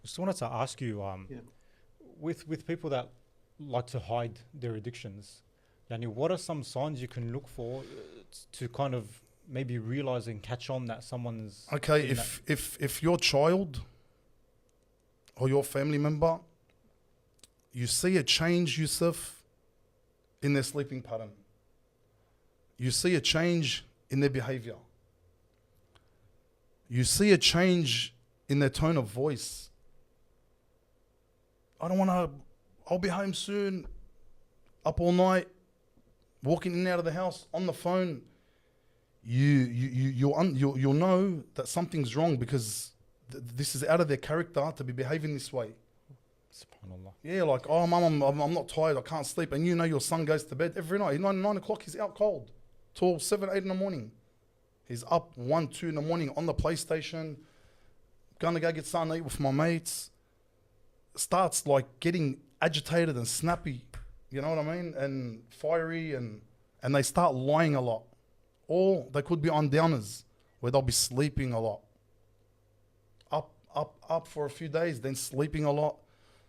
Just wanted to ask you, Yeah. with people that like to hide their addictions, Yani, what are some signs you can look for to kind of maybe realize and catch on that someone's Okay, in that? if your child or your family member, you see a change, Yusuf, in their sleeping pattern. You see a change in their behavior. You see a change in their tone of voice. I don't want to, I'll be home soon, up all night, walking in and out of the house, on the phone. You'll know that something's wrong because this is out of their character to be behaving this way. Subhanallah. Yeah, like, oh, mum, I'm not tired, I can't sleep. And you know your son goes to bed every night. 9 o'clock, he's out cold till 7, 8 in the morning. He's up 1, 2 in the morning on the PlayStation, gonna go get something to eat with my mates. Starts like getting agitated and snappy, you know what I mean? And fiery, and they start lying a lot. Or they could be on downers where they'll be sleeping a lot. Up for a few days, then sleeping a lot.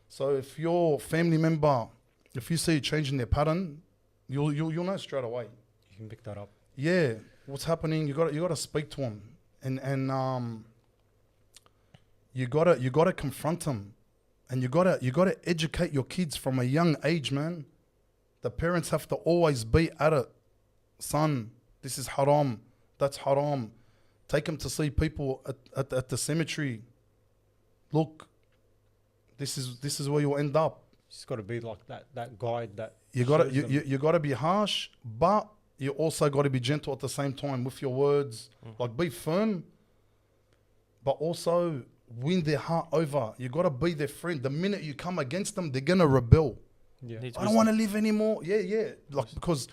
So if your family member, if you see a change in their pattern, you'll know straight away. You can pick that up. Yeah, what's happening? You got to speak to them, and you got to confront them, and you got to educate your kids from a young age, man. The parents have to always be at it. Son, this is haram. That's haram. Take them to see people at the cemetery. Look, this is where you'll end up. It's got to be like that guide that You got shows to them. you got to be harsh, but you also got to be gentle at the same time with your words. Like, be firm, but also win their heart over. You got to be their friend. The minute you come against them, they're gonna rebel. Yeah. Needs I don't want to live anymore. Yeah. Like, because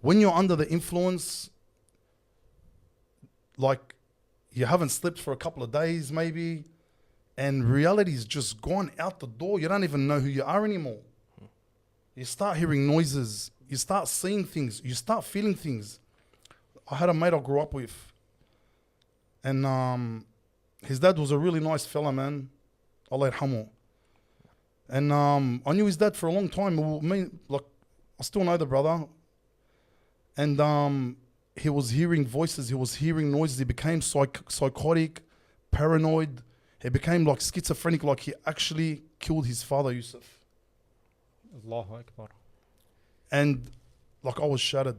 when you're under the influence, like, you haven't slept for a couple of days maybe, and reality's just gone out the door. You don't even know who you are anymore. You start hearing noises. You start seeing things. You start feeling things. I had a mate I grew up with, and his dad was a really nice fella, man. Allah yarhamu. And I knew his dad for a long time. I still know the brother. And he was hearing voices. He was hearing noises. He became psychotic, paranoid. He became like schizophrenic, like he actually killed his father, Yusuf. Allahu Akbar. And like, I was shattered.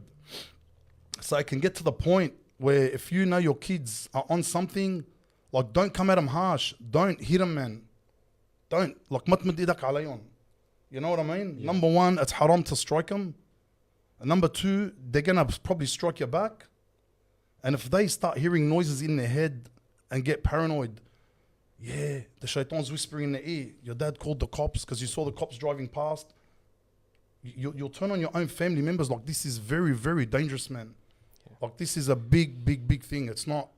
So it can get to the point where if you know your kids are on something, like, don't come at them harsh. Don't hit them, man. Don't. Like, mat mad idak alayhim. You know what I mean? Yeah. Number one, it's haram to strike them. And number two, they're going to probably strike you back. And if they start hearing noises in their head and get paranoid, yeah, the shaitan's whispering in their ear. Your dad called the cops because you saw the cops driving past. You'll turn on your own family members. Like, this is very, very dangerous, man. Yeah. Like, this is a big, big, big thing. It's not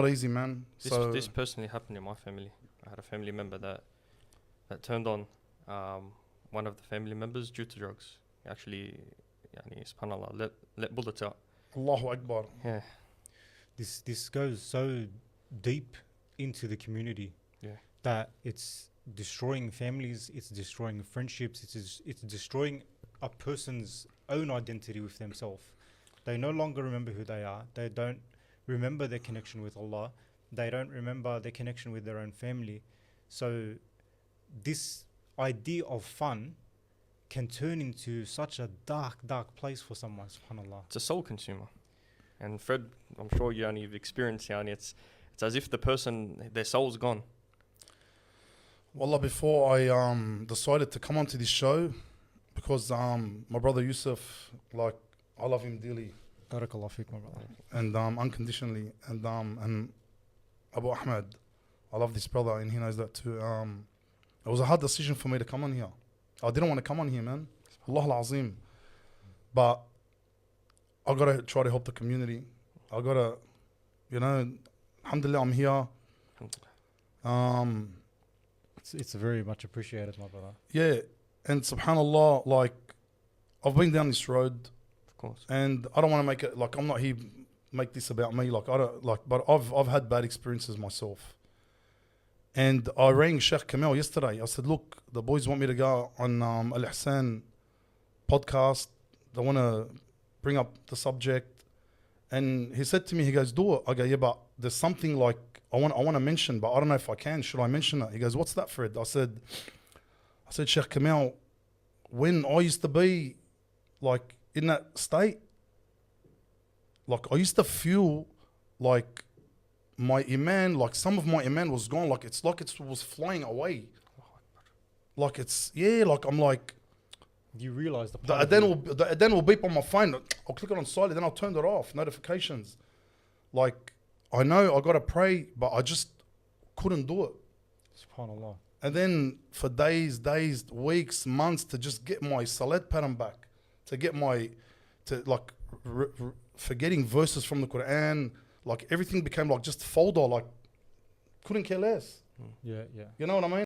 easy, man. This personally happened in my family. I had a family member that turned on one of the family members due to drugs. Actually, subhanallah, let bullets out. Allahu Akbar. Yeah. This goes so deep into the community. Yeah. That it's destroying families, it's destroying friendships, it's destroying a person's own identity with themselves. They no longer remember who they are. They don't remember their connection with Allah. They don't remember their connection with their own family. So this idea of fun can turn into such a dark place for someone, subhanallah. It's a soul consumer. And Fred, I'm sure you've experienced, it's as if the person, their soul's gone. Wallah, before I decided to come onto this show, because my brother Yusuf, like, I love him dearly Barakallah feek, my brother. and unconditionally, and Abu Ahmed, I love this brother and he knows that too. It was a hard decision for me to come on here. I didn't want to come on here, man. Allah al-Azim. But I got to try to help the community. I got to, alhamdulillah, I'm here. Alhamdulillah. It's very much appreciated, my brother. Yeah, and subhanallah, like, I've been down this road, Of course. and I don't want to make it like I'm not here make this about me. Like, I don't like, but I've had bad experiences myself, And I rang Sheikh Kamal yesterday. I said, look, the boys want me to go on Ihsan podcast. They want to bring up the subject. And he said to me, he goes, do it. I go, yeah, but there's something like I want to mention, but I don't know if I can. Should I mention it? He goes, what's that, Fred? I said, Sheikh Kamal, when I used to be like in that state, like I used to feel like my iman, like some of my iman was gone. Like it was flying away. Like like I'm like, You realize the adhan will beep on my phone. I'll click it on silent, then I'll turn it off. Notifications. Like I know I gotta pray, but I just couldn't do it. SubhanAllah. And then for days, weeks, months to just get my salat pattern back, forgetting verses from the Quran, like everything became like just folder, like couldn't care less. Yeah. You know what I mean?